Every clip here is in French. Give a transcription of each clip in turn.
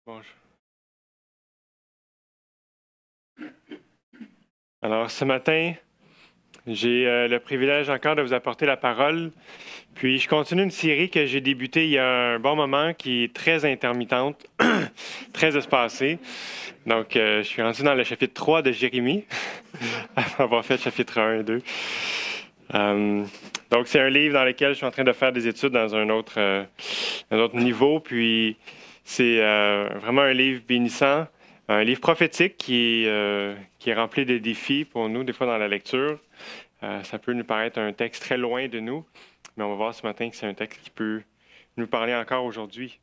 Bonjour. Alors, ce matin, j'ai le privilège encore de vous apporter la parole. Puis, je continue une série que j'ai débutée il y a un bon moment, qui est très intermittente, très espacée. Donc, je suis rendu dans le chapitre 3 de Jérémie, après avoir fait le chapitre 1 et 2. Donc, c'est un livre dans lequel je suis en train de faire des études dans un autre niveau. Puis, c'est vraiment un livre bénissant, un livre prophétique qui est rempli de défis pour nous, des fois dans la lecture. Ça peut nous paraître un texte très loin de nous, mais on va voir ce matin que c'est un texte qui peut nous parler encore aujourd'hui.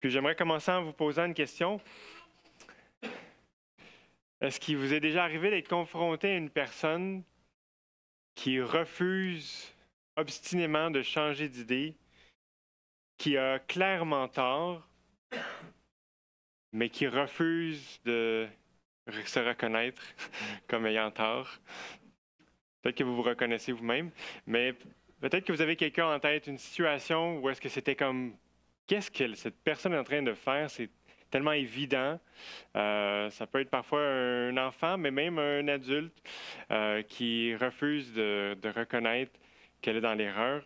Puis, j'aimerais commencer en vous posant une question. Est-ce qu'il vous est déjà arrivé d'être confronté à une personne qui refuse obstinément de changer d'idée, qui a clairement tort, mais qui refuse de se reconnaître comme ayant tort? Peut-être que vous vous reconnaissez vous-même, mais peut-être que vous avez quelqu'un en tête, une situation où est-ce que c'était comme, qu'est-ce que cette personne est en train de faire? C'est tellement évident. Ça peut être parfois un enfant, mais même un adulte qui refuse de reconnaître qu'elle est dans l'erreur.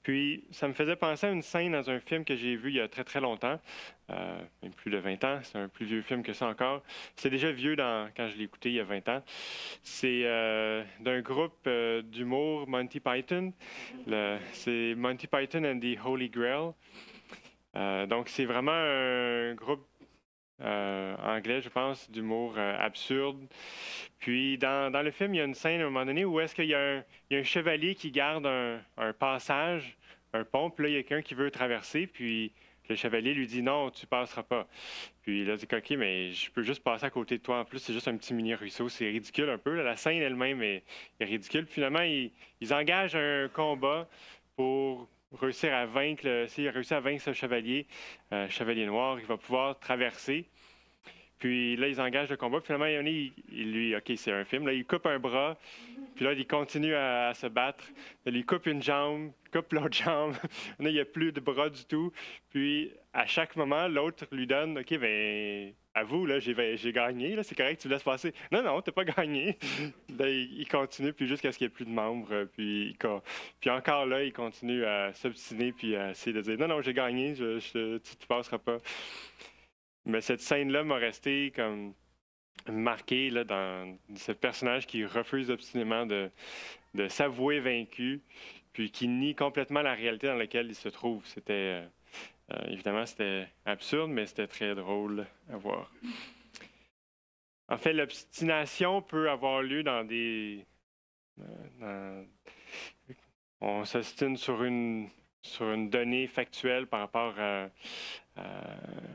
Puis, ça me faisait penser à une scène dans un film que j'ai vu il y a très, très longtemps, même plus de 20 ans. C'est un plus vieux film que ça encore. C'est déjà vieux quand je l'ai écouté il y a 20 ans. C'est d'un groupe d'humour, Monty Python. C'est Monty Python and the Holy Grail. Donc, c'est vraiment un groupe anglais, je pense, d'humour absurde. Puis, dans le film, il y a une scène à un moment donné où est-ce qu'il y a un chevalier qui garde un passage, un pont, puis là, il y a quelqu'un qui veut traverser, puis le chevalier lui dit non, tu passeras pas. Puis il a dit OK, mais je peux juste passer à côté de toi. En plus, c'est juste un petit mini ruisseau, c'est ridicule un peu. Là. La scène elle-même est ridicule. Finalement, ils engagent un combat pour réussir à vaincre. S'il réussit à vaincre ce chevalier noir, il va pouvoir traverser. Puis là, ils engagent le combat. Puis finalement, OK, c'est un film. Là, il coupe un bras. Puis là, il continue à se battre. Là, il coupe une jambe, coupe l'autre jambe. Là, il n'y a plus de bras du tout. Puis à chaque moment, l'autre lui donne OK, ben, à vous, là, j'ai gagné. Là, c'est correct, tu laisses passer. Non, non, t'as pas gagné. Là, il continue, puis jusqu'à ce qu'il n'y ait plus de membres. Puis encore là, il continue à s'obstiner, puis à essayer de dire non, non, j'ai gagné, tu ne passeras pas. Mais cette scène-là m'a resté comme marqué là, dans ce personnage qui refuse obstinément de s'avouer vaincu, puis qui nie complètement la réalité dans laquelle il se trouve. Évidemment, c'était absurde, mais c'était très drôle à voir. En fait, l'obstination peut avoir lieu dans on s'obstine sur une donnée factuelle par rapport à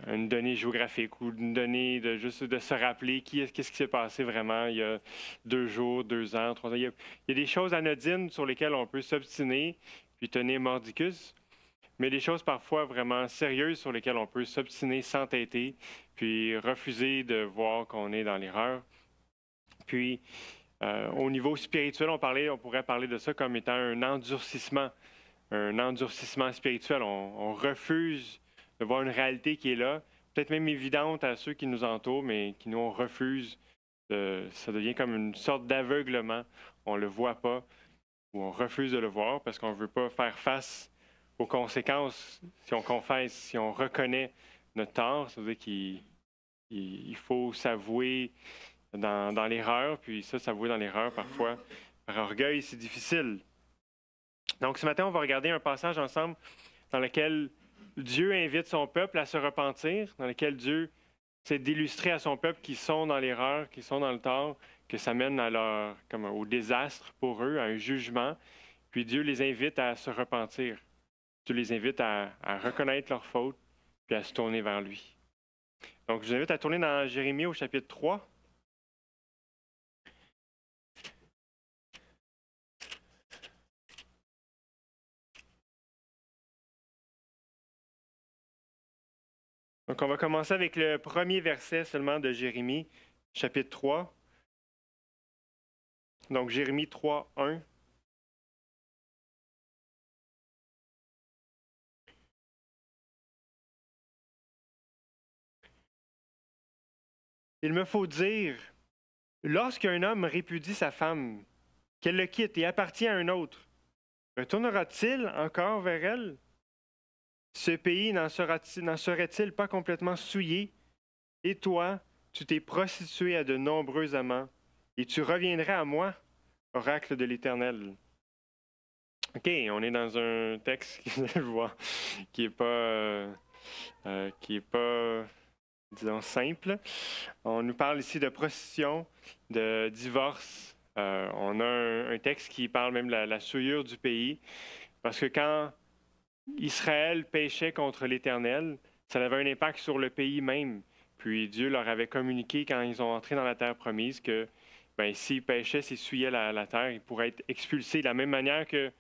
une donnée géographique ou une donnée juste de se rappeler qu'est-ce qui s'est passé vraiment il y a 2 jours, 2 ans, 3 ans. Il y a des choses anodines sur lesquelles on peut s'obstiner puis tenir mordicus, mais des choses parfois vraiment sérieuses sur lesquelles on peut s'obstiner, s'entêter, puis refuser de voir qu'on est dans l'erreur. Puis, au niveau spirituel, on pourrait parler de ça comme étant un endurcissement spirituel. On refuse de voir une réalité qui est là, peut-être même évidente à ceux qui nous entourent, mais qui nous on refuse. Ça devient comme une sorte d'aveuglement. On ne le voit pas ou on refuse de le voir parce qu'on ne veut pas faire face aux conséquences si on confesse, si on reconnaît notre tort. Ça veut dire qu'il faut s'avouer dans l'erreur, puis ça, s'avouer dans l'erreur parfois, par orgueil, c'est difficile. Donc ce matin, on va regarder un passage ensemble dans lequel Dieu invite son peuple à se repentir, dans lequel Dieu essaie d'illustrer à son peuple qui sont dans l'erreur, qui sont dans le tort, que ça mène au désastre pour eux, à un jugement. Puis Dieu les invite à se repentir. Dieu les invite à reconnaître leurs fautes, puis à se tourner vers lui. Donc je vous invite à tourner dans Jérémie au chapitre 3. Donc, on va commencer avec le premier verset seulement de Jérémie, chapitre 3. Donc, Jérémie 3, 1. il me faut dire, lorsqu'un homme répudie sa femme, qu'elle le quitte et appartient à un autre, retournera-t-il encore vers elle? Ce pays n'en serait-il pas complètement souillé? Et toi, tu t'es prostitué à de nombreux amants, et tu reviendrais à moi, oracle de l'Éternel. OK, on est dans un texte, je vois, qui est pas, disons, simple. On nous parle ici de prostitution, de divorce. On a un texte qui parle même de la souillure du pays, parce que quand Israël péchait contre l'Éternel, ça avait un impact sur le pays même. Puis Dieu leur avait communiqué quand ils ont entré dans la terre promise que s'ils péchaient, s'ils souillaient la terre, ils pourraient être expulsés de la même manière que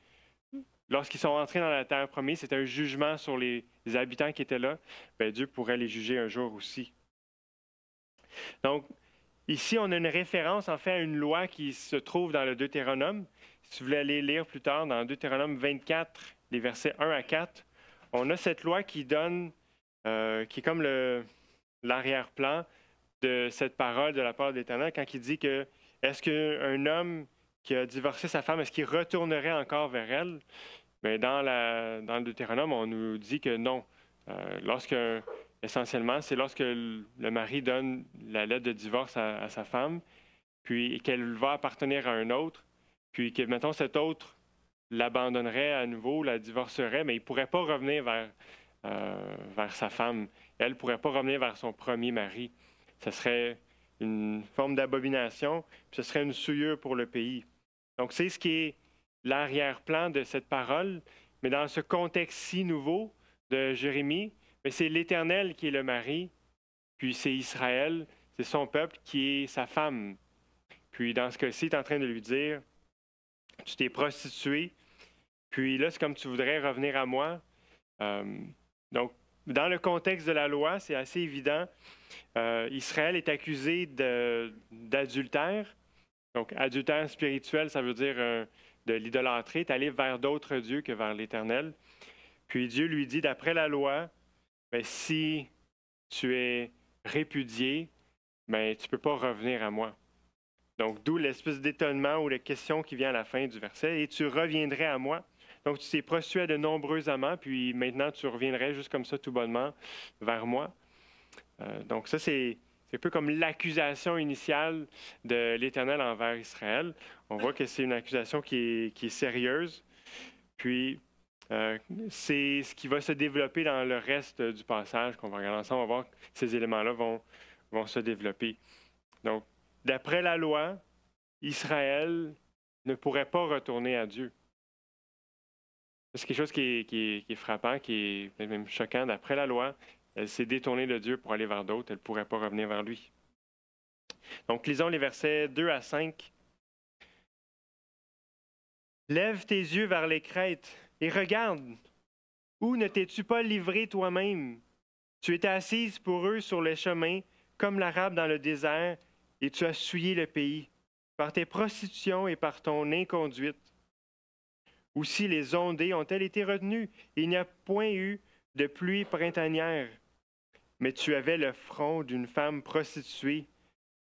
lorsqu'ils sont entrés dans la terre promise, c'était un jugement sur les habitants qui étaient là. Dieu pourrait les juger un jour aussi. Donc, ici, on a une référence en fait à une loi qui se trouve dans le Deutéronome. Si vous voulez aller lire plus tard dans Deutéronome 24, les versets 1 à 4, on a cette loi qui donne, qui est comme l'arrière-plan de cette parole de la part de l'Éternel, quand il dit que est-ce qu'un homme qui a divorcé sa femme, est-ce qu'il retournerait encore vers elle? Mais dans le Deutéronome, on nous dit que non. Essentiellement, c'est lorsque le mari donne la lettre de divorce à sa femme, puis qu'elle va appartenir à un autre, puis que, mettons, cet autre l'abandonnerait à nouveau, la divorcerait, mais il ne pourrait pas revenir vers sa femme. Elle ne pourrait pas revenir vers son premier mari. Ce serait une forme d'abomination, puis ce serait une souillure pour le pays. Donc, c'est ce qui est l'arrière-plan de cette parole, mais dans ce contexte-ci nouveau de Jérémie, c'est l'Éternel qui est le mari, puis c'est Israël, c'est son peuple qui est sa femme. Puis dans ce cas-ci, il est en train de lui dire, tu t'es prostitué, puis là, c'est comme tu voudrais revenir à moi. Donc, dans le contexte de la loi, c'est assez évident. Israël est accusé d'adultère. Donc, adultère spirituel, ça veut dire de l'idolâtrie, d'aller vers d'autres dieux que vers l'Éternel. Puis Dieu lui dit, d'après la loi, si tu es répudié, tu ne peux pas revenir à moi. Donc, d'où l'espèce d'étonnement ou la question qui vient à la fin du verset. Et tu reviendrais à moi. Donc, tu t'es prostitué à de nombreux amants, puis maintenant, tu reviendrais juste comme ça, tout bonnement, vers moi. Donc, ça, c'est un peu comme l'accusation initiale de l'Éternel envers Israël. On voit que c'est une accusation qui est sérieuse. Puis, c'est ce qui va se développer dans le reste du passage qu'on va regarder ensemble. On va voir que ces éléments-là vont se développer. Donc, d'après la loi, Israël ne pourrait pas retourner à Dieu. C'est quelque chose qui est frappant, qui est même choquant. D'après la loi, elle s'est détournée de Dieu pour aller vers d'autres. Elle ne pourrait pas revenir vers lui. Donc, lisons les versets 2 à 5. Lève tes yeux vers les crêtes et regarde. Où ne t'es-tu pas livré toi-même? Tu étais assise pour eux sur les chemins, comme l'Arabe dans le désert, et tu as souillé le pays, par tes prostitutions et par ton inconduite. Aussi les ondées ont-elles été retenues, et il n'y a point eu de pluie printanière. Mais tu avais le front d'une femme prostituée,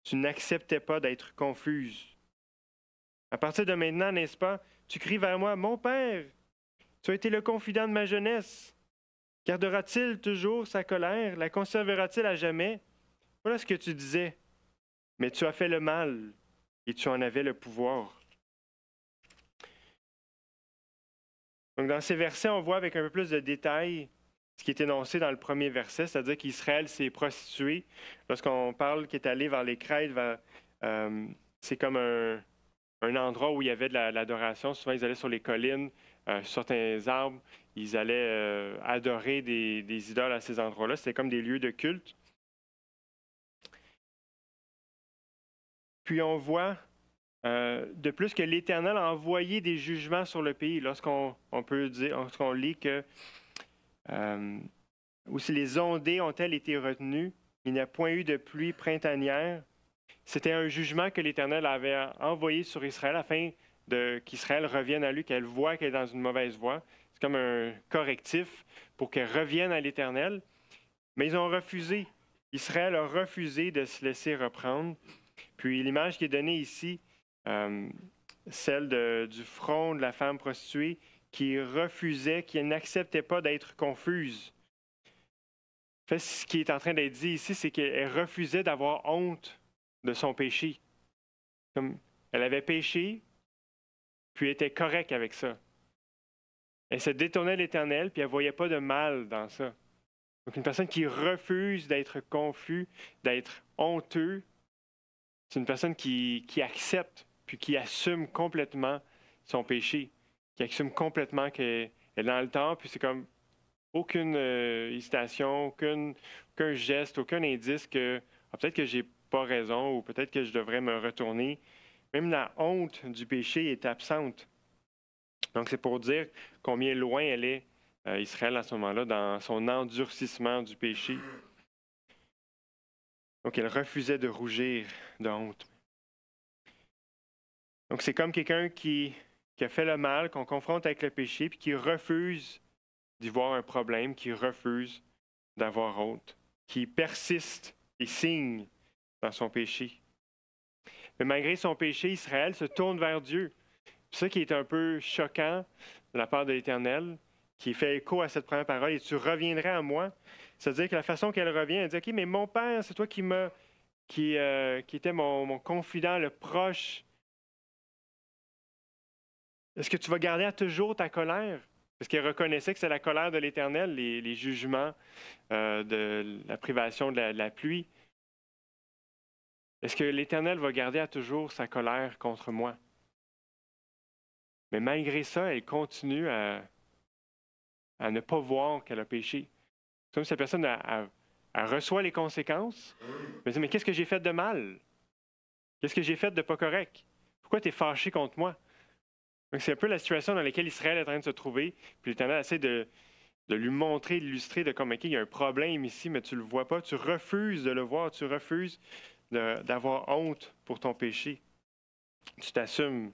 tu n'acceptais pas d'être confuse. À partir de maintenant, n'est-ce pas, tu cries vers moi, « Mon Père, tu as été le confident de ma jeunesse. Gardera-t-il toujours sa colère? La conservera-t-il à jamais? » Voilà ce que tu disais. Mais tu as fait le mal et tu en avais le pouvoir. Donc, dans ces versets, on voit avec un peu plus de détails ce qui est énoncé dans le premier verset, c'est-à-dire qu'Israël s'est prostitué. Lorsqu'on parle qu'il est allé vers les crêtes, c'est comme un endroit où il y avait de l'adoration. Souvent, ils allaient sur les collines, sur certains arbres. Ils allaient adorer des idoles à ces endroits-là. C'était comme des lieux de culte. Puis on voit de plus que l'Éternel a envoyé des jugements sur le pays. Lorsqu'on lit que aussi les ondées ont-elles été retenues, il n'y a point eu de pluie printanière. C'était un jugement que l'Éternel avait envoyé sur Israël afin qu'Israël revienne à lui, qu'elle voie qu'elle est dans une mauvaise voie. C'est comme un correctif pour qu'elle revienne à l'Éternel. Mais ils ont refusé. Israël a refusé de se laisser reprendre. Puis l'image qui est donnée ici, celle du front de la femme prostituée qui refusait, qui n'acceptait pas d'être confuse. En fait, ce qui est en train d'être dit ici, c'est qu'elle refusait d'avoir honte de son péché. Comme elle avait péché, puis elle était correcte avec ça. Elle se détournait de l'Éternel, puis elle ne voyait pas de mal dans ça. Donc, une personne qui refuse d'être confus, d'être honteux, c'est une personne qui accepte, puis qui assume complètement son péché, qui assume complètement qu'elle est dans le temps, puis c'est comme aucune hésitation, aucun geste, aucun indice que peut-être que j'ai pas raison ou peut-être que je devrais me retourner. Même la honte du péché est absente. Donc, c'est pour dire combien loin elle est, Israël, à ce moment-là, dans son endurcissement du péché. Donc, elle refusait de rougir de honte. Donc, c'est comme quelqu'un qui a fait le mal, qu'on confronte avec le péché, puis qui refuse d'y voir un problème, qui refuse d'avoir honte, qui persiste et signe dans son péché. Mais malgré son péché, Israël se tourne vers Dieu. C'est ça qui est un peu choquant de la part de l'Éternel, qui fait écho à cette première parole, et tu reviendrais à moi. C'est-à-dire que la façon qu'elle revient, elle dit, OK, mais mon Père, c'est toi qui était mon confident, le proche. Est-ce que tu vas garder à toujours ta colère? Parce qu'elle reconnaissait que c'est la colère de l'Éternel, les jugements de la privation de la pluie. Est-ce que l'Éternel va garder à toujours sa colère contre moi? Mais malgré ça, elle continue à ne pas voir qu'elle a péché. Comme cette personne, elle reçoit les conséquences, mais qu'est-ce que j'ai fait de mal? Qu'est-ce que j'ai fait de pas correct? Pourquoi tu es fâché contre moi? Donc, c'est un peu la situation dans laquelle Israël est en train de se trouver. Puis l'Éternel essaie de lui montrer, d'illustrer de comme, OK, il y a un problème ici, mais tu ne le vois pas. Tu refuses de le voir. Tu refuses d'avoir honte pour ton péché. Tu t'assumes.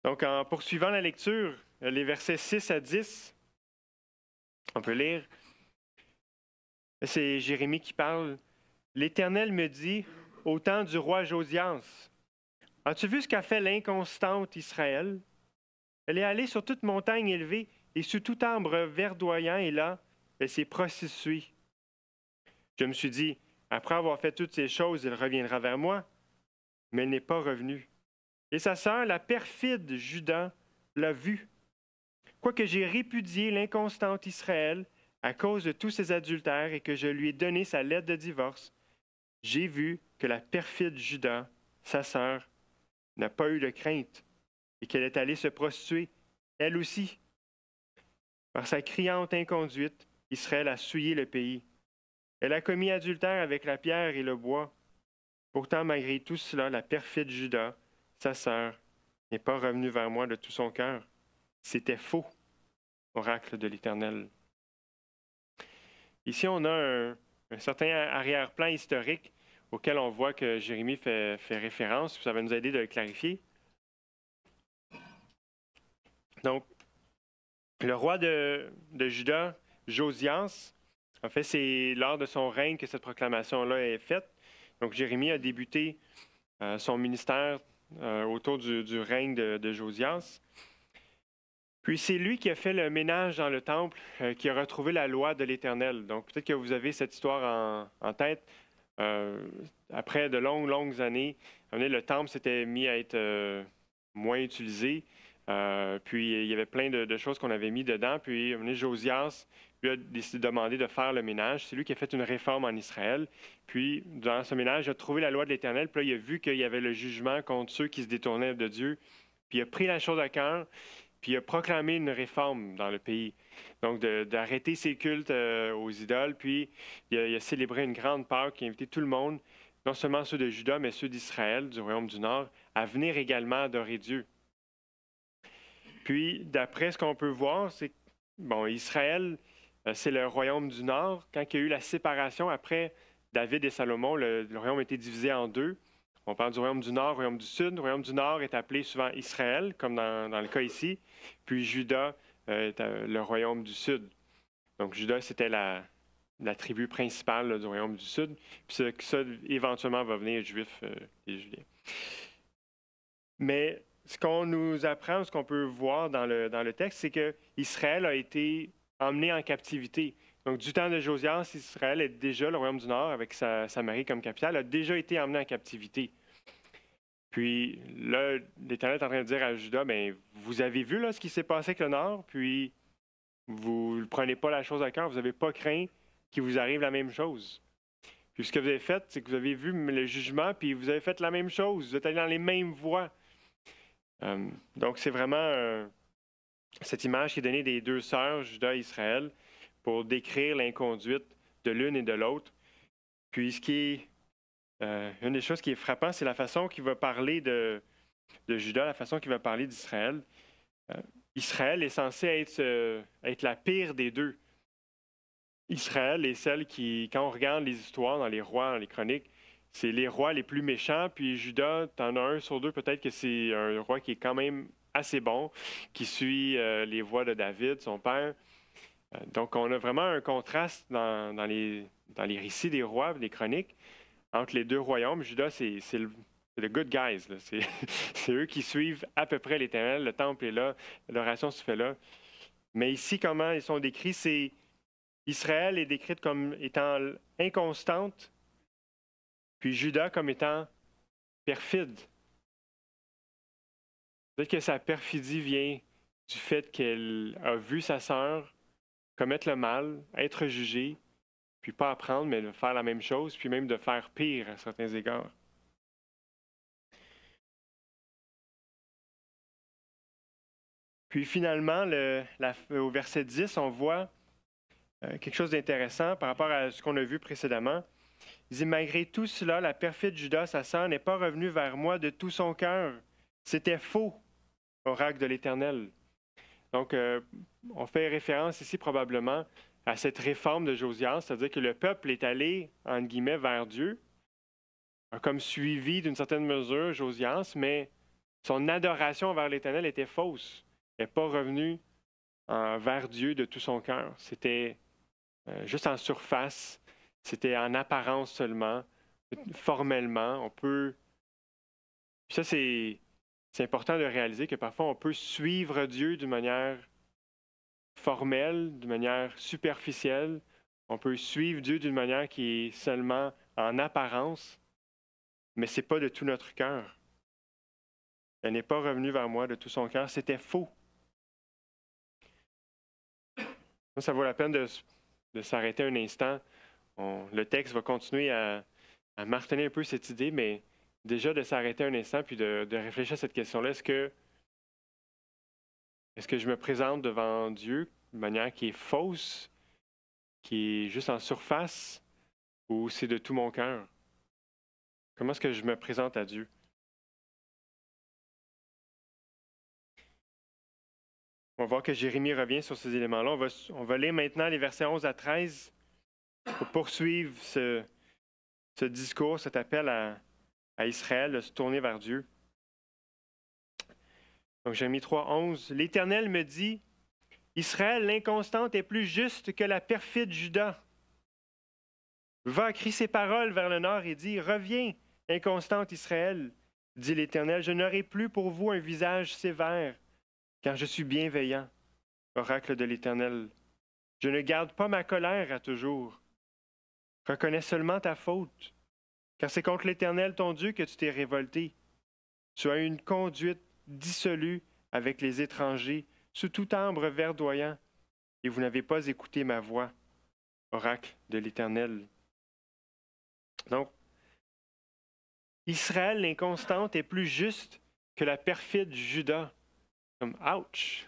Donc, en poursuivant la lecture, les versets 6 à 10, on peut lire. C'est Jérémie qui parle. L'Éternel me dit, au temps du roi Josias, as-tu vu ce qu'a fait l'inconstante Israël? Elle est allée sur toute montagne élevée et sous tout arbre verdoyant, et là, elle s'est prostituée. Je me suis dit, après avoir fait toutes ces choses, il reviendra vers moi. Mais elle n'est pas revenue. Et sa sœur, la perfide Judas, l'a vue. Quoique j'ai répudié l'inconstante Israël à cause de tous ses adultères et que je lui ai donné sa lettre de divorce, j'ai vu que la perfide Judas, sa sœur, n'a pas eu de crainte et qu'elle est allée se prostituer, elle aussi. Par sa criante inconduite, Israël a souillé le pays. Elle a commis adultère avec la pierre et le bois. Pourtant, malgré tout cela, la perfide Judas, sa sœur, n'est pas revenue vers moi de tout son cœur. C'était faux, oracle de l'Éternel. Ici, on a un certain arrière-plan historique auquel on voit que Jérémie fait référence. Ça va nous aider de le clarifier. Donc, le roi de Juda, Josias, en fait, c'est lors de son règne que cette proclamation-là est faite. Donc, Jérémie a débuté son ministère autour du règne de Josias. Puis c'est lui qui a fait le ménage dans le temple, qui a retrouvé la loi de l'Éternel. Donc peut-être que vous avez cette histoire en tête. Après de longues années, le temple s'était mis à être moins utilisé. Puis il y avait plein de choses qu'on avait mis dedans. Puis Josias lui a décidé de demander de faire le ménage. C'est lui qui a fait une réforme en Israël. Puis dans ce ménage, il a trouvé la loi de l'Éternel. Puis là, il a vu qu'il y avait le jugement contre ceux qui se détournaient de Dieu. Puis il a pris la chose à cœur. Puis il a proclamé une réforme dans le pays. Donc, d'arrêter ses cultes aux idoles. Puis il a célébré une grande Pâque qui a invité tout le monde, non seulement ceux de Juda, mais ceux d'Israël, du royaume du Nord, à venir également adorer Dieu. Puis, d'après ce qu'on peut voir, c'est que, bon, Israël, c'est le royaume du Nord. Quand il y a eu la séparation après David et Salomon, le royaume a été divisé en deux. On parle du royaume du Nord, du royaume du Sud. Le royaume du Nord est appelé souvent Israël, comme dans le cas ici. Puis Juda est le royaume du Sud. Donc Juda, c'était la tribu principale là, du royaume du Sud. Puis ça éventuellement, va venir juif et julien. Mais ce qu'on nous apprend, ce qu'on peut voir dans le texte, c'est qu'Israël a été emmené en captivité. Donc, du temps de Josias, Israël est déjà, le royaume du Nord, avec Samarie comme capitale, a déjà été emmené en captivité. Puis là, l'Éternel est en train de dire à Juda, bien, vous avez vu là, ce qui s'est passé avec le Nord, puis vous ne prenez pas la chose à cœur, vous n'avez pas craint qu'il vous arrive la même chose. Puis ce que vous avez fait, c'est que vous avez vu le jugement, puis vous avez fait la même chose, vous êtes allé dans les mêmes voies. Donc, c'est vraiment cette image qui est donnée des deux sœurs, Juda et Israël, pour décrire l'inconduite de l'une et de l'autre. Puis, ce qui est une des choses qui est frappante, c'est la façon qu'il va parler de Juda, la façon qu'il va parler d'Israël. Israël est censé être la pire des deux. Israël est celle qui, quand on regarde les histoires dans les rois, dans les chroniques, c'est les rois les plus méchants, puis Juda, t'en as un sur deux, peut-être que c'est un roi qui est quand même assez bon, qui suit les voies de David, son père. Donc, on a vraiment un contraste dans les récits des rois, des chroniques, entre les deux royaumes. Juda, c'est le good guys. C'est eux qui suivent à peu près l'Éternel. Le temple est là, l'adoration se fait là. Mais ici, comment ils sont décrits, c'est Israël est décrite comme étant inconstante, puis Juda comme étant perfide. Peut-être que sa perfidie vient du fait qu'elle a vu sa sœur commettre le mal, être jugée, puis pas apprendre, mais de faire la même chose, puis même de faire pire à certains égards. Puis finalement, au verset 10, on voit quelque chose d'intéressant par rapport à ce qu'on a vu précédemment. Il dit, malgré tout cela, la perfide Juda, sa sœur, n'est pas revenue vers moi de tout son cœur. C'était faux, oracle de l'Éternel. Donc, on fait référence ici probablement à cette réforme de Josias, c'est-à-dire que le peuple est allé, entre guillemets, vers Dieu, a comme suivi d'une certaine mesure Josias, mais son adoration envers l'Éternel était fausse. Il n'est pas revenu vers Dieu de tout son cœur. C'était juste en surface, c'était en apparence seulement, formellement. On peut. Puis ça, c'est important de réaliser que parfois on peut suivre Dieu d'une manière formelle, d'une manière superficielle. On peut suivre Dieu d'une manière qui est seulement en apparence, mais ce n'est pas de tout notre cœur. Elle n'est pas revenue vers moi de tout son cœur. C'était faux. Ça vaut la peine de s'arrêter un instant. Le texte va continuer à marteler un peu cette idée, mais déjà de s'arrêter un instant puis de réfléchir à cette question-là. Est-ce que je me présente devant Dieu de manière qui est fausse, qui est juste en surface, ou c'est de tout mon cœur? Comment est-ce que je me présente à Dieu? On va voir que Jérémie revient sur ces éléments-là. On va lire maintenant les versets 11 à 13 pour poursuivre ce discours, cet appel à Israël de se tourner vers Dieu. Donc, Jérémie 3, 11. L'Éternel me dit, Israël, l'inconstante, est plus juste que la perfide Juda. Va, crie ces paroles vers le nord et dis, reviens, inconstante Israël, dit l'Éternel, je n'aurai plus pour vous un visage sévère, car je suis bienveillant, oracle de l'Éternel. Je ne garde pas ma colère à toujours. Reconnais seulement ta faute, car c'est contre l'Éternel ton Dieu que tu t'es révolté. Tu as une conduite dissolue avec les étrangers, sous tout ambre verdoyant, et vous n'avez pas écouté ma voix, oracle de l'Éternel. Donc, Israël, l'inconstante, est plus juste que la perfide Juda. Comme, ouch!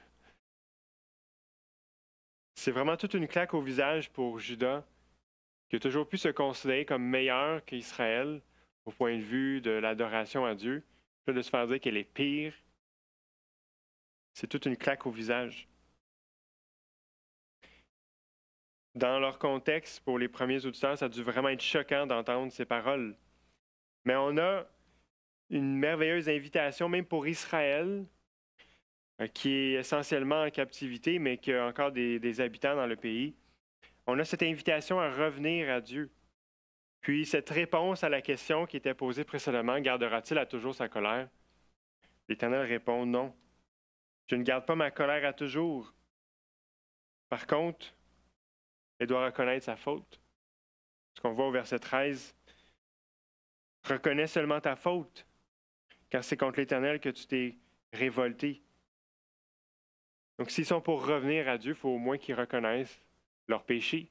C'est vraiment toute une claque au visage pour Juda, qui a toujours pu se considérer comme meilleur qu'Israël au point de vue de l'adoration à Dieu. De se faire dire qu'elle est pire, c'est toute une claque au visage. Dans leur contexte, pour les premiers auditeurs, ça a dû vraiment être choquant d'entendre ces paroles. Mais on a une merveilleuse invitation, même pour Israël, qui est essentiellement en captivité, mais qui a encore des habitants dans le pays. on a cette invitation à revenir à Dieu. Puis cette réponse à la question qui était posée précédemment, gardera-t-il à toujours sa colère? L'Éternel répond non. Je ne garde pas ma colère à toujours. Par contre, elle doit reconnaître sa faute. Ce qu'on voit au verset 13, reconnais seulement ta faute, car c'est contre l'Éternel que tu t'es révolté. Donc s'ils sont pour revenir à Dieu, il faut au moins qu'ils reconnaissent leur péché.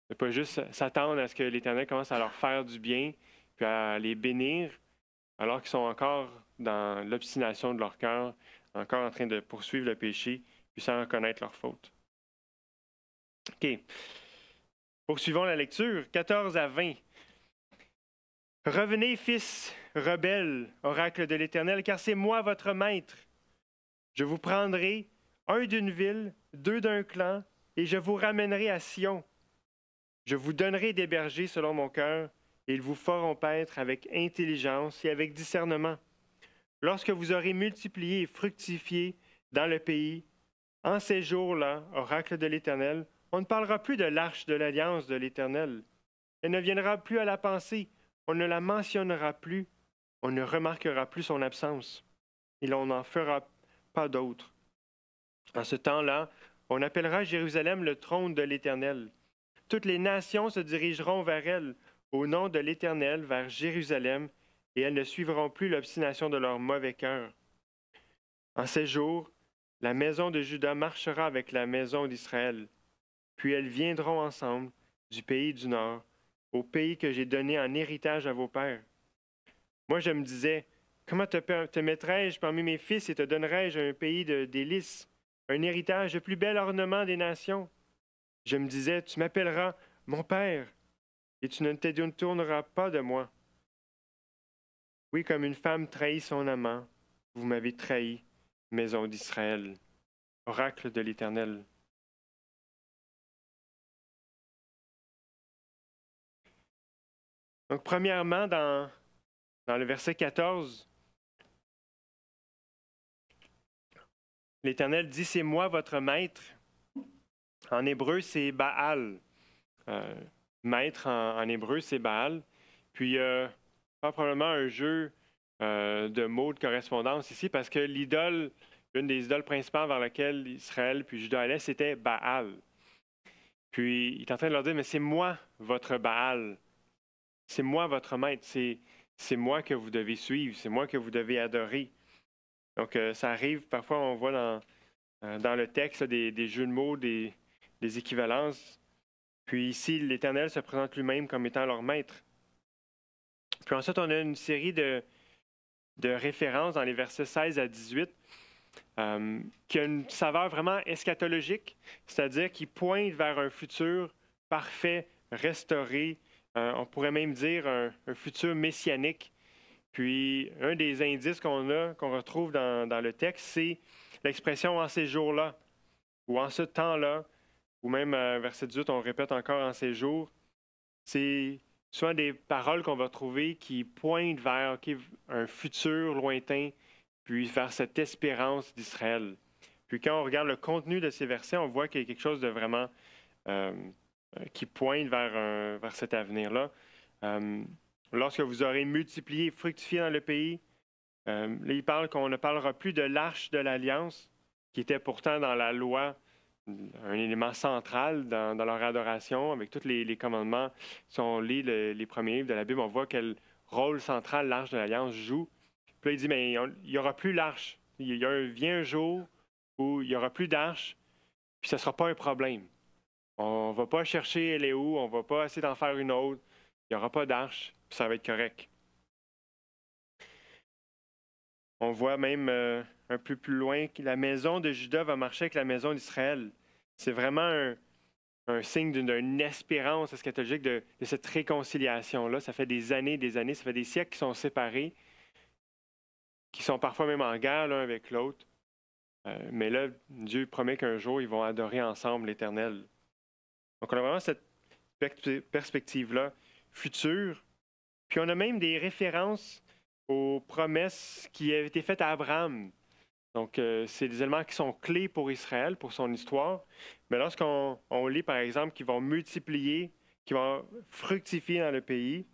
Ne pas juste s'attendre à ce que l'Éternel commence à leur faire du bien, puis à les bénir, alors qu'ils sont encore dans l'obstination de leur cœur, encore en train de poursuivre le péché, puis sans reconnaître leur faute. OK. Poursuivons la lecture, 14 à 20. Revenez, fils rebelles, oracle de l'Éternel, car c'est moi votre maître. Je vous prendrai, un d'une ville, deux d'un clan, et je vous ramènerai à Sion. Je vous donnerai des bergers selon mon cœur, et ils vous feront paître avec intelligence et avec discernement. Lorsque vous aurez multiplié et fructifié dans le pays, en ces jours-là, oracle de l'Éternel, on ne parlera plus de l'arche de l'alliance de l'Éternel. Elle ne viendra plus à la pensée, on ne la mentionnera plus, on ne remarquera plus son absence, et l'on n'en fera pas d'autre. En ce temps-là, on appellera Jérusalem le trône de l'Éternel. Toutes les nations se dirigeront vers elle, au nom de l'Éternel, vers Jérusalem, et elles ne suivront plus l'obstination de leur mauvais cœur. En ces jours, la maison de Juda marchera avec la maison d'Israël, puis elles viendront ensemble du pays du Nord, au pays que j'ai donné en héritage à vos pères. Moi, je me disais, comment te mettrais-je parmi mes fils et te donnerais-je un pays de délices, un héritage, le plus bel ornement des nations? Je me disais, tu m'appelleras mon père, et tu ne te détourneras pas de moi. Oui, comme une femme trahit son amant, vous m'avez trahi, maison d'Israël. Oracle de l'Éternel. Donc, premièrement, dans le verset 14, l'Éternel dit, c'est moi votre maître. En hébreu, c'est Baal. Maître en hébreu, c'est Baal. Puis, pas probablement un jeu de mots de correspondance ici, parce que l'idole, une des idoles principales vers laquelle Israël puis Juda allaient, c'était Baal. Puis, il est en train de leur dire, mais c'est moi votre Baal. C'est moi votre maître. C'est moi que vous devez suivre. C'est moi que vous devez adorer. Donc, ça arrive, parfois, on voit dans le texte des jeux de mots, des équivalences. Puis ici, l'Éternel se présente lui-même comme étant leur maître. Puis ensuite, on a une série de références dans les versets 16 à 18 qui a une saveur vraiment eschatologique, c'est-à-dire qui pointe vers un futur parfait, restauré, on pourrait même dire un futur messianique. Puis un des indices qu'on retrouve dans le texte, c'est l'expression « en ces jours-là » ou « en ce temps-là », ou même verset 18, on répète encore « en ces jours ». C'est souvent des paroles qu'on va trouver qui pointent vers un futur lointain, puis vers cette espérance d'Israël. Puis quand on regarde le contenu de ces versets, on voit qu'il y a quelque chose de vraiment qui pointe vers cet avenir-là. Lorsque vous aurez multiplié et fructifié dans le pays, là, il parle qu'on ne parlera plus de l'arche de l'Alliance, qui était pourtant dans la loi un élément central dans leur adoration, avec tous les commandements. Si on lit les premiers livres de la Bible, on voit quel rôle central l'arche de l'Alliance joue. Puis là, il dit, mais il n'y aura plus l'arche. Vient un jour où il n'y aura plus d'arche, puis ce ne sera pas un problème. On ne va pas chercher elle est où, on ne va pas essayer d'en faire une autre. Il n'y aura pas d'arche, puis ça va être correct. On voit même un peu plus loin que la maison de Juda va marcher avec la maison d'Israël. C'est vraiment un signe d'une espérance eschatologique de cette réconciliation-là. Ça fait des années, ça fait des siècles qu'ils sont séparés, qui sont parfois même en guerre l'un avec l'autre. Mais là, Dieu promet qu'un jour, ils vont adorer ensemble l'Éternel. Donc, on a vraiment cette perspective-là future. Puis, on a même des références aux promesses qui avaient été faites à Abraham. Donc, c'est des éléments qui sont clés pour Israël, pour son histoire. Mais lorsqu'on lit, par exemple, qu'ils vont multiplier, qu'ils vont fructifier dans le pays,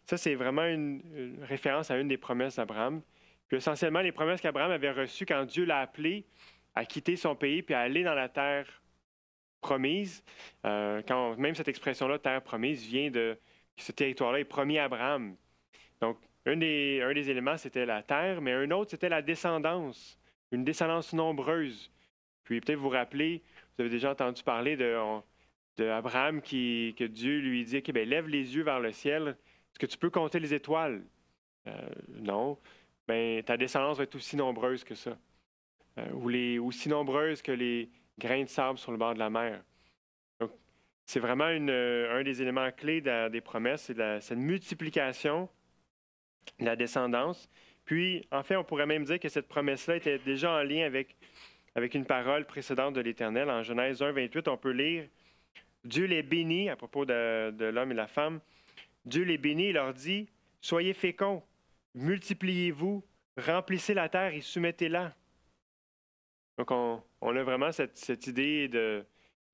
ça, c'est vraiment une référence à une des promesses d'Abraham. Puis essentiellement, les promesses qu'Abraham avait reçues quand Dieu l'a appelé à quitter son pays puis à aller dans la terre promise. Même cette expression-là, terre promise, vient de ce territoire-là est promis à Abraham. Donc, un des éléments, c'était la terre, mais un autre, c'était la descendance, une descendance nombreuse. Puis peut-être vous vous rappelez, vous avez déjà entendu parler de Abraham que Dieu lui dit, OK, bien, lève les yeux vers le ciel. Est-ce que tu peux compter les étoiles? Non. Bien, ta descendance va être aussi nombreuse que ça. Aussi nombreuse que les grains de sable sur le bord de la mer. Donc, c'est vraiment un des éléments clés des promesses, c'est cette multiplication de la descendance. Puis, en fait, on pourrait même dire que cette promesse-là était déjà en lien avec une parole précédente de l'Éternel. En Genèse 1, 28, on peut lire « Dieu les bénit » à propos de l'homme et la femme. Dieu les bénit et leur dit « Soyez féconds, multipliez-vous, remplissez la terre et soumettez-la. » Donc, on a vraiment cette idée de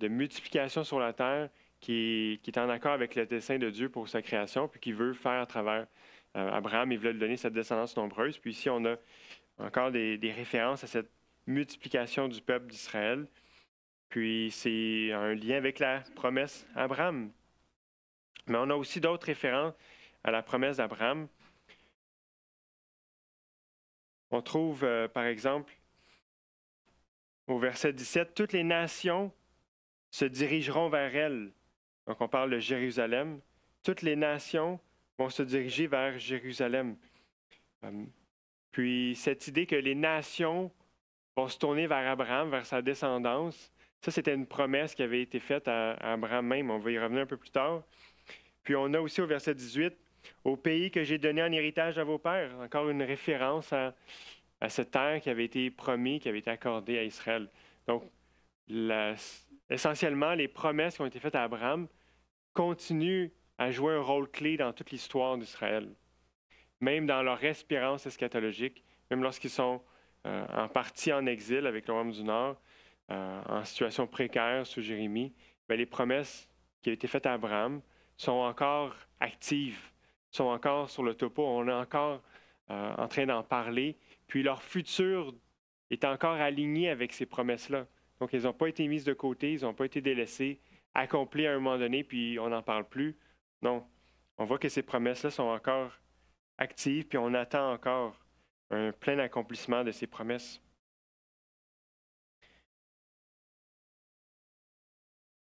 multiplication sur la terre qui est en accord avec le dessein de Dieu pour sa création, puis qui veut faire à travers Abraham, il voulait lui donner cette descendance nombreuse. Puis ici, on a encore des références à cette multiplication du peuple d'Israël. Puis c'est un lien avec la promesse d'Abraham. Mais on a aussi d'autres références à la promesse d'Abraham. On trouve, par exemple, au verset 17, « Toutes les nations se dirigeront vers elle. » Donc, on parle de Jérusalem. « Toutes les nations vont se diriger vers Jérusalem. » Puis, cette idée que les nations vont se tourner vers Abraham, vers sa descendance, ça, c'était une promesse qui avait été faite à Abraham même. On va y revenir un peu plus tard. Puis, on a aussi au verset 18, « Au pays que j'ai donné en héritage à vos pères. » Encore une référence à cette terre qui avait été promise, qui avait été accordée à Israël. Donc, essentiellement, les promesses qui ont été faites à Abraham continuent à jouer un rôle clé dans toute l'histoire d'Israël, même dans leur espérance eschatologique, même lorsqu'ils sont en partie en exil avec le royaume du Nord, en situation précaire sous Jérémie, bien, les promesses qui ont été faites à Abraham sont encore actives, sont encore sur le topo, on est encore en train d'en parler, puis leur futur est encore aligné avec ces promesses-là. Donc, elles n'ont pas été mises de côté, ils n'ont pas été délaissées, accomplies à un moment donné, puis on n'en parle plus. Non, on voit que ces promesses-là sont encore actives, puis on attend encore un plein accomplissement de ces promesses.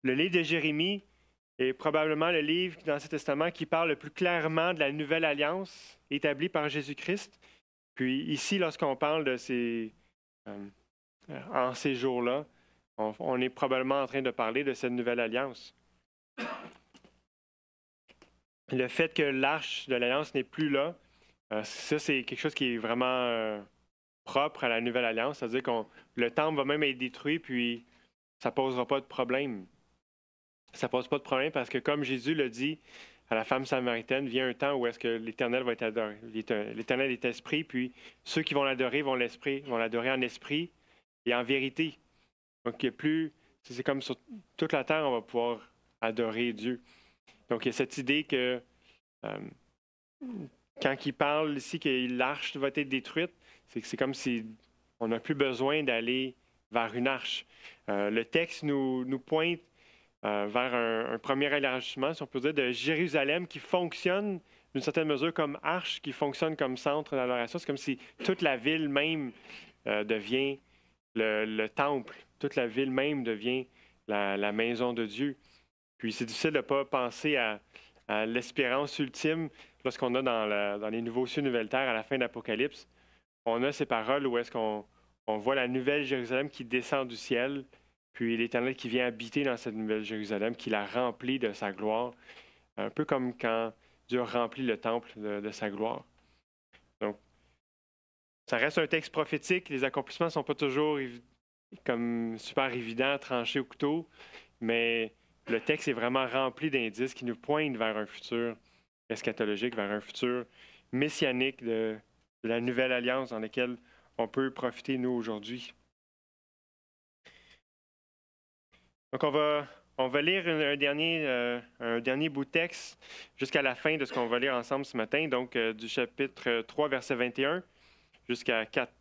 Le livre de Jérémie est probablement le livre dans l'Ancien Testament qui parle le plus clairement de la nouvelle alliance établie par Jésus-Christ. Puis ici, lorsqu'on parle de en ces jours-là, on est probablement en train de parler de cette nouvelle alliance. Le fait que l'arche de l'alliance n'est plus là, ça, c'est quelque chose qui est vraiment propre à la nouvelle alliance, c'est-à-dire que le temple va même être détruit, puis ça ne posera pas de problème. Ça ne pose pas de problème parce que, comme Jésus le dit à la femme samaritaine, vient un temps où est-ce que l'Éternel va être adoré. L'Éternel est esprit, puis ceux qui vont l'adorer vont l'adorer en esprit et en vérité. Donc, il y a plus, c'est comme sur toute la terre, on va pouvoir adorer Dieu. Donc, il y a cette idée que quand il parle ici que l'arche va être détruite, c'est comme si on n'a plus besoin d'aller vers une arche. Le texte nous pointe vers un premier élargissement, si on peut dire, de Jérusalem qui fonctionne d'une certaine mesure comme arche, qui fonctionne comme centre d'adoration. C'est comme si toute la ville même devient le temple, toute la ville même devient la maison de Dieu. Puis c'est difficile de ne pas penser à l'espérance ultime lorsqu'on a dans les nouveaux cieux, nouvelles terres, à la fin de l'Apocalypse. On a ces paroles où est-ce qu'on voit la nouvelle Jérusalem qui descend du ciel, puis l'Éternel qui vient habiter dans cette nouvelle Jérusalem, qui la remplit de sa gloire, un peu comme quand Dieu remplit le temple de sa gloire. Donc, ça reste un texte prophétique. Les accomplissements ne sont pas toujours comme super évidents, tranchés au couteau, mais le texte est vraiment rempli d'indices qui nous pointent vers un futur eschatologique, vers un futur messianique de la nouvelle alliance dans laquelle on peut profiter, nous, aujourd'hui. Donc, on va lire un dernier bout de texte jusqu'à la fin de ce qu'on va lire ensemble ce matin, donc du chapitre 3, verset 21 jusqu'à 4.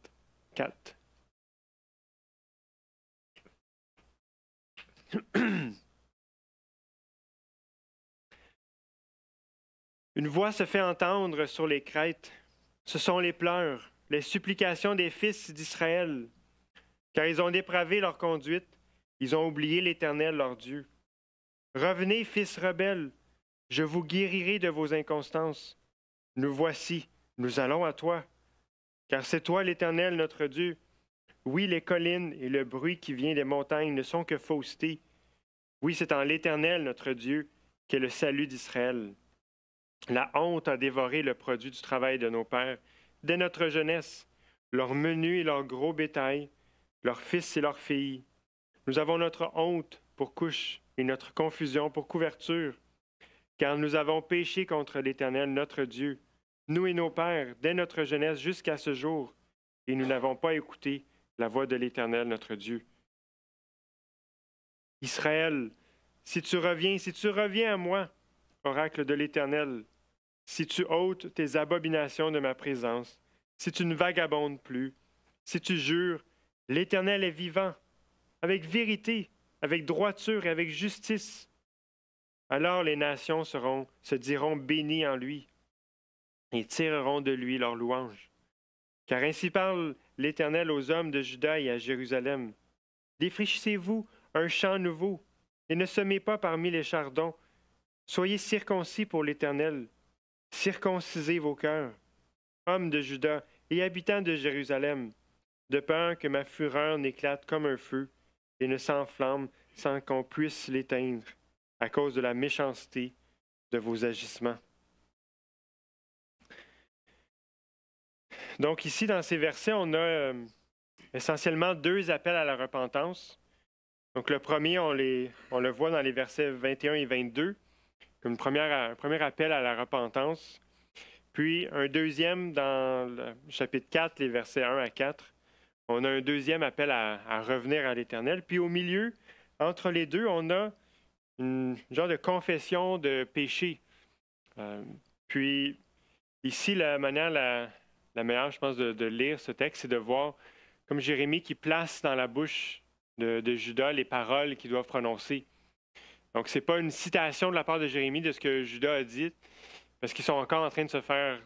Une voix se fait entendre sur les crêtes. Ce sont les pleurs, les supplications des fils d'Israël, car ils ont dépravé leur conduite, ils ont oublié l'Éternel leur Dieu. Revenez, fils rebelles, je vous guérirai de vos inconstances. Nous voici, nous allons à toi, car c'est toi l'Éternel notre Dieu. Oui, les collines et le bruit qui vient des montagnes ne sont que fausseté. Oui, c'est en l'Éternel notre Dieu qu'est le salut d'Israël. La honte a dévoré le produit du travail de nos pères, dès notre jeunesse, leur menu et leur gros bétail, leurs fils et leurs filles. Nous avons notre honte pour couche et notre confusion pour couverture, car nous avons péché contre l'Éternel notre Dieu, nous et nos pères, dès notre jeunesse jusqu'à ce jour, et nous n'avons pas écouté la voix de l'Éternel notre Dieu. Israël, si tu reviens à moi, oracle de l'Éternel, si tu ôtes tes abominations de ma présence, si tu ne vagabondes plus, si tu jures, l'Éternel est vivant, avec vérité, avec droiture et avec justice. Alors les nations se diront bénies en lui et tireront de lui leur louange. Car ainsi parle l'Éternel aux hommes de Juda et à Jérusalem. Défrichissez-vous un champ nouveau et ne semez pas parmi les chardons. Soyez circoncis pour l'Éternel. Circoncisez vos cœurs, hommes de Juda et habitants de Jérusalem, de peur que ma fureur n'éclate comme un feu et ne s'enflamme sans qu'on puisse l'éteindre à cause de la méchanceté de vos agissements. Donc ici, dans ces versets, on a essentiellement deux appels à la repentance. Donc le premier, on le voit dans les versets 21 et 22, comme un premier appel à la repentance. Puis un deuxième dans le chapitre 4, les versets 1 à 4. On a un deuxième appel à revenir à l'Éternel. Puis au milieu, entre les deux, on a une genre de confession de péché. Puis ici, la manière la meilleure, je pense, de lire ce texte, c'est de voir comme Jérémie qui place dans la bouche de Judas les paroles qu'ils doivent prononcer. Donc, ce n'est pas une citation de la part de Jérémie de ce que Judas a dit, parce qu'ils sont encore en train de se faire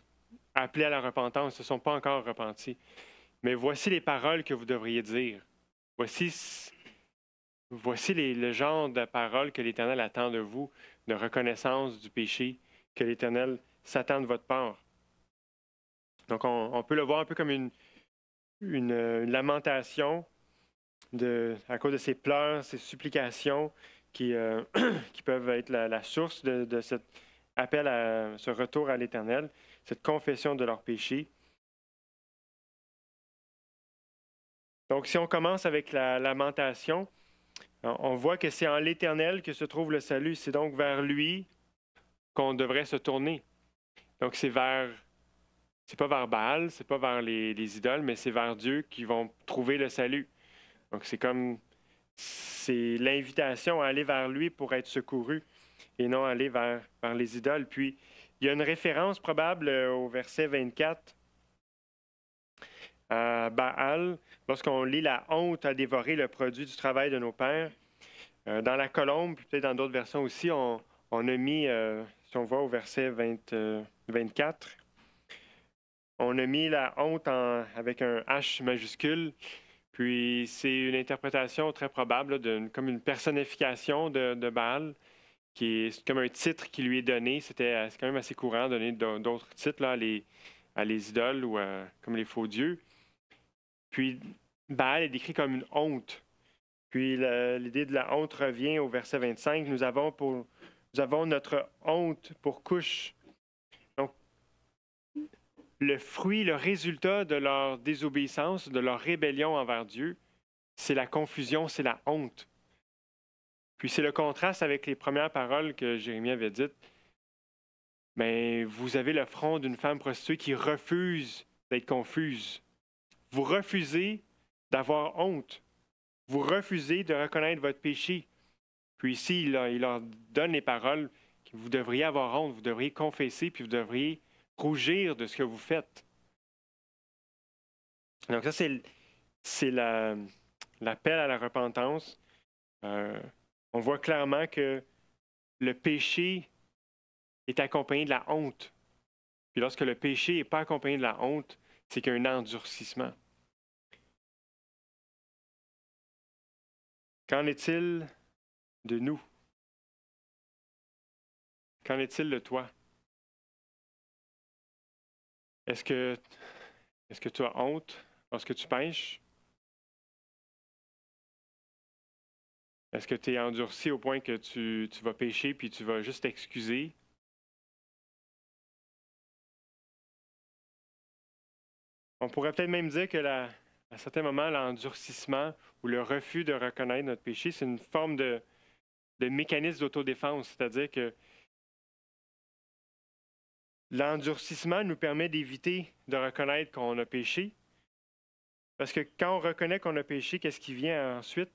appeler à la repentance, ils ne se sont pas encore repentis. Mais voici les paroles que vous devriez dire. Voici le genre de paroles que l'Éternel attend de vous, de reconnaissance du péché, que l'Éternel s'attend de votre part. Donc, on peut le voir un peu comme une lamentation à cause de ces pleurs, ces supplications qui peuvent être la source de cet appel à ce retour à l'Éternel, cette confession de leur péché. Donc, si on commence avec la lamentation, on voit que c'est en l'Éternel que se trouve le salut. C'est donc vers lui qu'on devrait se tourner. Donc, c'est pas vers Baal, c'est pas vers les idoles, mais c'est vers Dieu qu'ils vont trouver le salut. Donc, c'est l'invitation à aller vers lui pour être secouru et non aller vers les idoles. Puis, il y a une référence probable au verset 24 à Baal, lorsqu'on lit « La honte a dévoré le produit du travail de nos pères ». Dans la colombe, puis peut-être dans d'autres versions aussi, on a mis, si on voit au verset 24, on a mis la honte avec un H majuscule. Puis c'est une interprétation très probable, comme une personnification de Baal, qui est comme un titre qui lui est donné. C'est quand même assez courant de donner d'autres titres là, à les idoles ou comme les faux dieux. Puis Baal est décrit comme une honte. Puis l'idée de la honte revient au verset 25. Nous avons notre honte pour couche. Donc, le fruit, le résultat de leur désobéissance, de leur rébellion envers Dieu, c'est la confusion, c'est la honte. Puis c'est le contraste avec les premières paroles que Jérémie avait dites. Mais vous avez le front d'une femme prostituée qui refuse d'être confuse. vous refusez d'avoir honte. Vous refusez de reconnaître votre péché. Puis ici, il leur donne les paroles que vous devriez avoir honte, vous devriez confesser, puis vous devriez rougir de ce que vous faites. Donc ça, c'est l'appel à la repentance. On voit clairement que le péché est accompagné de la honte. Puis lorsque le péché n'est pas accompagné de la honte, c'est qu'il y a un endurcissement. Qu'en est-il de nous? Qu'en est-il de toi? Est-ce que tu as honte lorsque tu pêches? Est-ce que tu es endurci au point que tu vas pécher puis tu vas juste t'excuser? On pourrait peut-être même dire que à certains moments, l'endurcissement ou le refus de reconnaître notre péché, c'est une forme de mécanisme d'autodéfense. C'est-à-dire que l'endurcissement nous permet d'éviter de reconnaître qu'on a péché. Parce que quand on reconnaît qu'on a péché, qu'est-ce qui vient ensuite?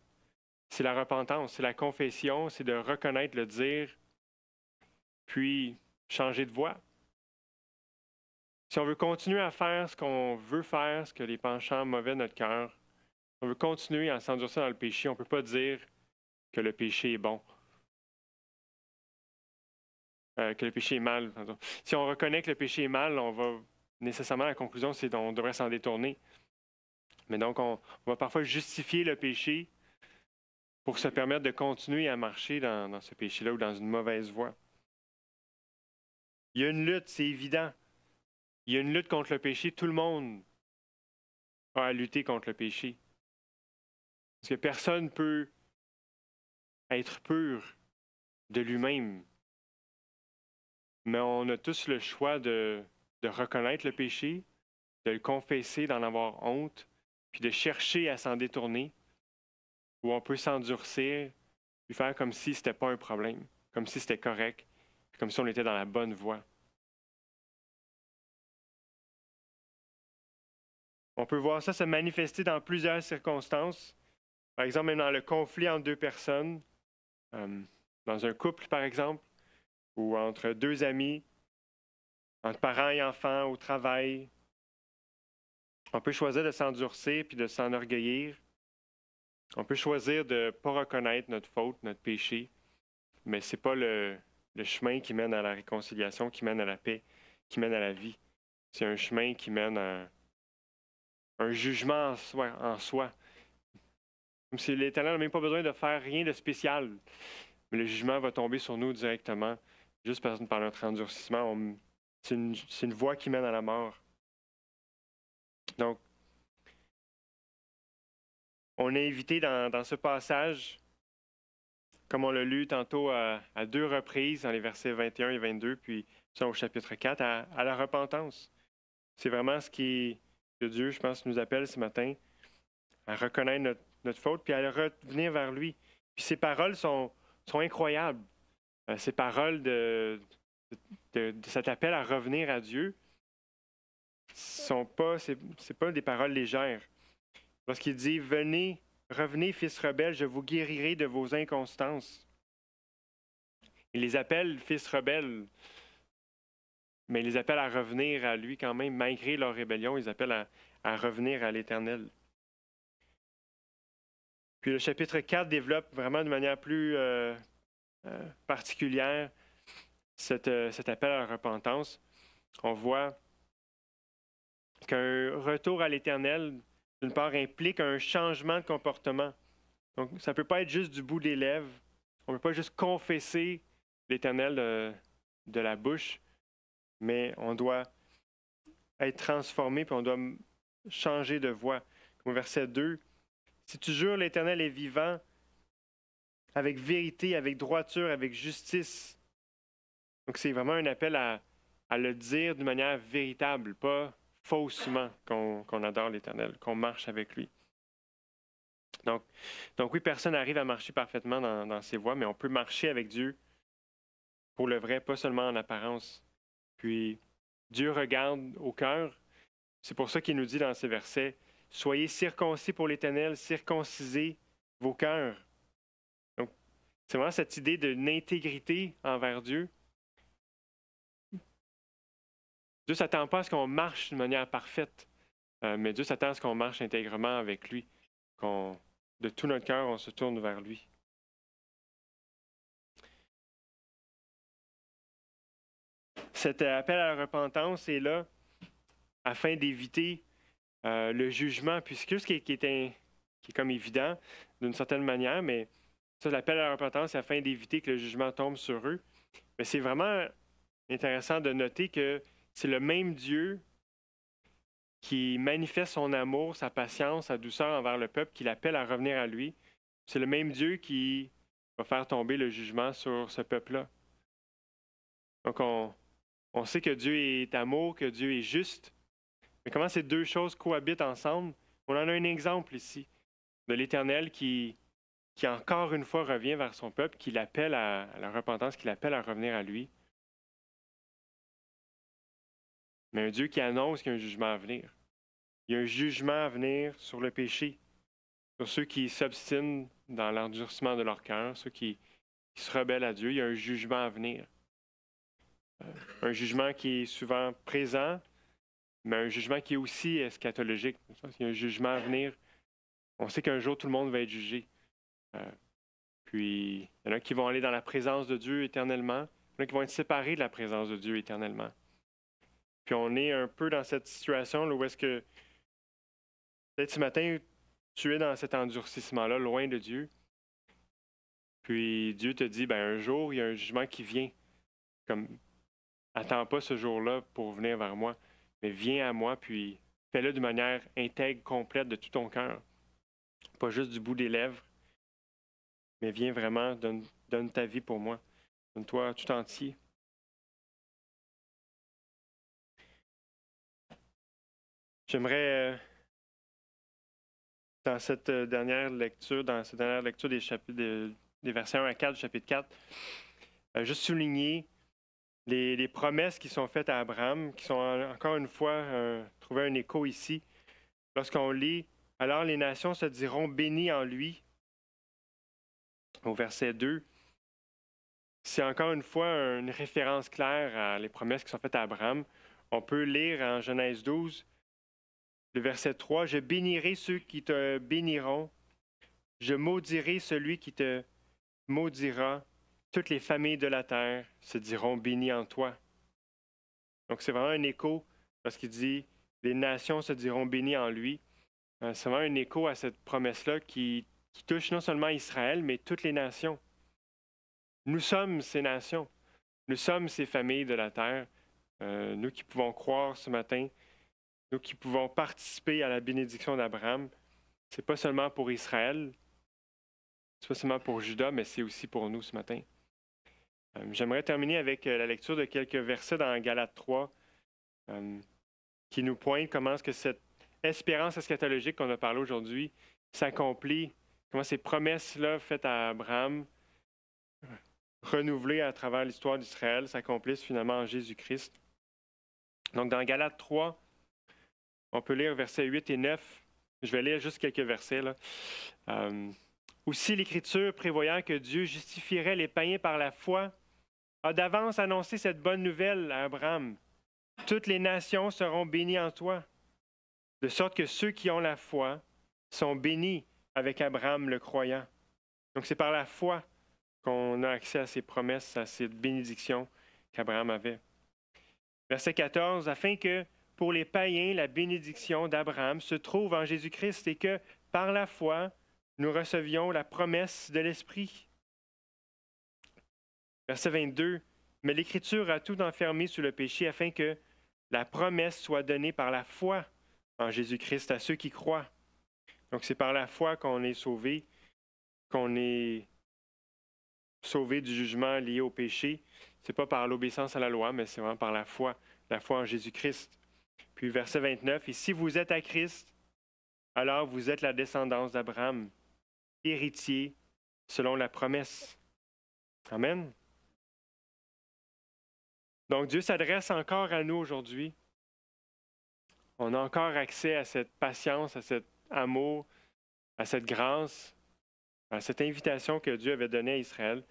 C'est la repentance, c'est la confession, c'est de reconnaître, le dire, puis changer de voie. Si on veut continuer à faire ce qu'on veut faire, ce que les penchants mauvais de notre cœur, on veut continuer à s'endurcir dans le péché, on ne peut pas dire que le péché est bon, que le péché est mal. Pardon. Si on reconnaît que le péché est mal, on va nécessairement, la conclusion, c'est qu'on devrait s'en détourner. Mais donc, on va parfois justifier le péché pour se permettre de continuer à marcher dans ce péché-là ou dans une mauvaise voie. Il y a une lutte, c'est évident. Il y a une lutte contre le péché. Tout le monde a à lutter contre le péché. Parce que personne ne peut être pur de lui-même. Mais on a tous le choix de reconnaître le péché, de le confesser, d'en avoir honte, puis de chercher à s'en détourner, ou on peut s'endurcir, puis faire comme si ce n'était pas un problème, comme si c'était correct, comme si on était dans la bonne voie. On peut voir ça se manifester dans plusieurs circonstances. Par exemple, même dans le conflit entre deux personnes, dans un couple, par exemple, ou entre deux amis, entre parents et enfants, au travail. On peut choisir de s'endurcir puis de s'enorgueillir. On peut choisir de ne pas reconnaître notre faute, notre péché, mais ce n'est pas le chemin qui mène à la réconciliation, qui mène à la paix, qui mène à la vie. C'est un chemin qui mène à un jugement en soi. Comme si l'Éternel n'a même pas besoin de faire rien de spécial. Mais le jugement va tomber sur nous directement, juste par notre endurcissement. C'est une voie qui mène à la mort. Donc, on est invité dans ce passage, comme on l'a lu tantôt à deux reprises, dans les versets 21 et 22, puis au chapitre 4, à la repentance. C'est vraiment ce que Dieu, je pense, nous appelle ce matin, à reconnaître notre faute, puis à revenir vers lui. Puis ces paroles sont incroyables. Ces paroles de cet appel à revenir à Dieu, c'est pas des paroles légères. Lorsqu'il dit « revenez, fils rebelles, je vous guérirai de vos inconstances ». Il les appelle fils rebelles, mais il les appelle à revenir à lui quand même, malgré leur rébellion, ils appellent à revenir à l'Éternel. Puis le chapitre 4 développe vraiment de manière plus particulière cet appel à la repentance. On voit qu'un retour à l'Éternel, d'une part, implique un changement de comportement. Donc, ça ne peut pas être juste du bout des lèvres. On ne peut pas juste confesser l'Éternel de la bouche, mais on doit être transformé, puis on doit changer de voie. Comme au verset 2, « Si tu jures l'Éternel est vivant, avec vérité, avec droiture, avec justice. » Donc, c'est vraiment un appel à le dire d'une manière véritable, pas faussement qu'on adore l'Éternel, qu'on marche avec lui. Donc oui, personne n'arrive à marcher parfaitement dans ses voies, mais on peut marcher avec Dieu pour le vrai, pas seulement en apparence. Puis Dieu regarde au cœur. C'est pour ça qu'il nous dit dans ces versets, soyez circoncis pour l'Éternel, circoncisez vos cœurs. Donc, c'est vraiment cette idée d'une intégrité envers Dieu. Dieu ne s'attend pas à ce qu'on marche de manière parfaite, mais Dieu s'attend à ce qu'on marche intègrement avec lui, qu'on, de tout notre cœur, on se tourne vers lui. Cet appel à la repentance est là afin d'éviter le jugement, puisque ce qui est comme évident d'une certaine manière, mais ça, l'appel à la repentance, c'est afin d'éviter que le jugement tombe sur eux. Mais c'est vraiment intéressant de noter que c'est le même Dieu qui manifeste son amour, sa patience, sa douceur envers le peuple, qui l'appelle à revenir à lui. C'est le même Dieu qui va faire tomber le jugement sur ce peuple-là. Donc, on sait que Dieu est amour, que Dieu est juste. Mais comment ces deux choses cohabitent ensemble? On en a un exemple ici, de l'Éternel qui encore une fois revient vers son peuple, qui l'appelle à la repentance, qui l'appelle à revenir à lui. Mais un Dieu qui annonce qu'il y a un jugement à venir. Il y a un jugement à venir sur le péché, sur ceux qui s'obstinent dans l'endurcissement de leur cœur, ceux qui se rebellent à Dieu. Il y a un jugement à venir. Un jugement qui est souvent présent, mais un jugement qui est aussi eschatologique. Il y a un jugement à venir. On sait qu'un jour, tout le monde va être jugé. Puis, il y en a qui vont aller dans la présence de Dieu éternellement. Il y en a qui vont être séparés de la présence de Dieu éternellement. Puis, on est un peu dans cette situation là, où est-ce que, peut-être ce matin, tu es dans cet endurcissement-là, loin de Dieu. Puis, Dieu te dit, un jour, il y a un jugement qui vient. Comme, attends pas ce jour-là pour venir vers moi, mais viens à moi, puis fais-le d'une manière intègre, complète, de tout ton cœur. Pas juste du bout des lèvres, mais viens vraiment, donne ta vie pour moi. Donne-toi tout entier. J'aimerais, dans cette dernière lecture des versets 1 à 4 du chapitre 4, juste souligner les promesses qui sont faites à Abraham, qui sont encore une fois trouver un écho ici. Lorsqu'on lit « Alors les nations se diront bénies en lui », au verset 2, c'est encore une fois une référence claire à les promesses qui sont faites à Abraham. On peut lire en Genèse 12, le verset 3, « Je bénirai ceux qui te béniront, je maudirai celui qui te maudira, toutes les familles de la terre se diront bénies en toi. » Donc c'est vraiment un écho lorsqu'il dit « Les nations se diront bénies en lui ». C'est vraiment un écho à cette promesse-là qui touche non seulement Israël, mais toutes les nations. Nous sommes ces nations. Nous sommes ces familles de la terre. Nous qui pouvons croire ce matin, nous qui pouvons participer à la bénédiction d'Abraham, c'est pas seulement pour Israël, c'est pas seulement pour Juda, mais c'est aussi pour nous ce matin. J'aimerais terminer avec la lecture de quelques versets dans Galates 3 qui nous pointent comment est-ce que cette espérance eschatologique qu'on a parlé aujourd'hui s'accomplit, comment ces promesses-là faites à Abraham, renouvelées à travers l'histoire d'Israël, s'accomplissent finalement en Jésus-Christ. Donc dans Galates 3, on peut lire versets 8 et 9. Je vais lire juste quelques versets. Là. Aussi l'Écriture, prévoyant que Dieu justifierait les païens par la foi, a d'avance annoncé cette bonne nouvelle à Abraham. Toutes les nations seront bénies en toi, de sorte que ceux qui ont la foi sont bénis avec Abraham le croyant. Donc c'est par la foi qu'on a accès à ces promesses, à cette bénédiction qu'Abraham avait. Verset 14, afin que pour les païens, la bénédiction d'Abraham se trouve en Jésus-Christ et que par la foi, nous recevions la promesse de l'Esprit. Verset 22, mais l'Écriture a tout enfermé sous le péché afin que la promesse soit donnée par la foi en Jésus-Christ à ceux qui croient. Donc c'est par la foi qu'on est sauvé du jugement lié au péché. Ce n'est pas par l'obéissance à la loi, mais c'est vraiment par la foi en Jésus-Christ. Puis verset 29, « Et si vous êtes à Christ, alors vous êtes la descendance d'Abraham, héritier selon la promesse. » Amen. Donc Dieu s'adresse encore à nous aujourd'hui On a encore accès à cette patience, à cet amour, à cette grâce, à cette invitation que Dieu avait donnée à Israël.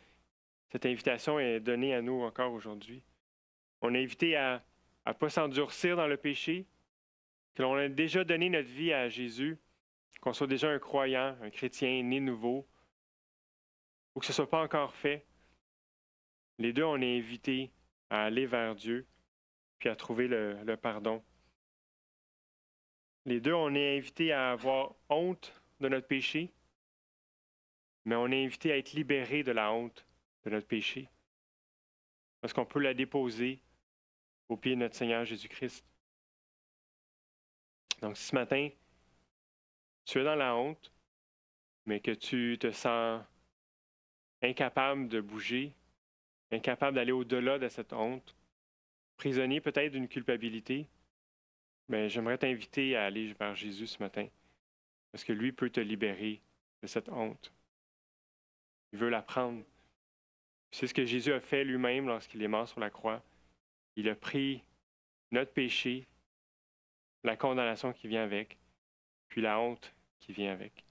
Cette invitation est donnée à nous encore aujourd'hui. On est invité à ne pas s'endurcir dans le péché, que l'on a déjà donné notre vie à Jésus, qu'on soit déjà un croyant, un chrétien né nouveau, ou que ce ne soit pas encore fait. Les deux, on est invités à aller vers Dieu, puis à trouver le pardon. Les deux, on est invités à avoir honte de notre péché, mais on est invité à être libéré de la honte de notre péché, parce qu'on peut la déposer au pied de notre Seigneur Jésus-Christ. Donc, si ce matin, tu es dans la honte, mais que tu te sens incapable de bouger, incapable d'aller au-delà de cette honte, prisonnier peut-être d'une culpabilité, mais j'aimerais t'inviter à aller vers Jésus ce matin, parce que lui peut te libérer de cette honte. Il veut la prendre. C'est ce que Jésus a fait lui-même lorsqu'il est mort sur la croix. Il a pris notre péché, la condamnation qui vient avec, puis la honte qui vient avec.